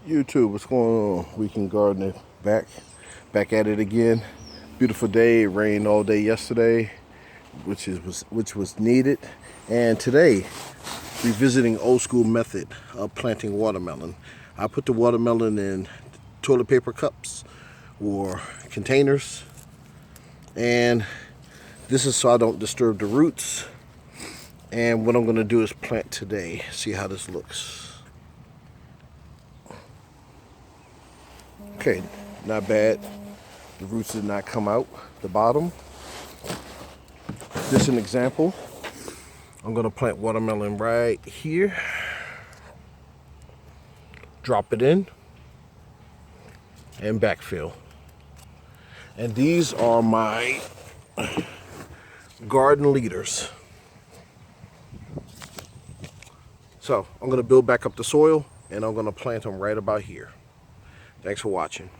YouTube, what's going on? Weekend Gardener back at it again. Beautiful day. It rained all day yesterday, which was needed. And today, revisiting old school method of planting watermelon. I put the watermelon in toilet paper cups or containers, and this is so I don't disturb the roots. And what I'm going to do is plant today. See how this looks. Okay, not bad. The roots did not come out the bottom. Just an example. I'm gonna plant watermelon right here. Drop it in and backfill. And these are my garden leaders. So I'm gonna build back up the soil and I'm gonna plant them right about here. Thanks for watching.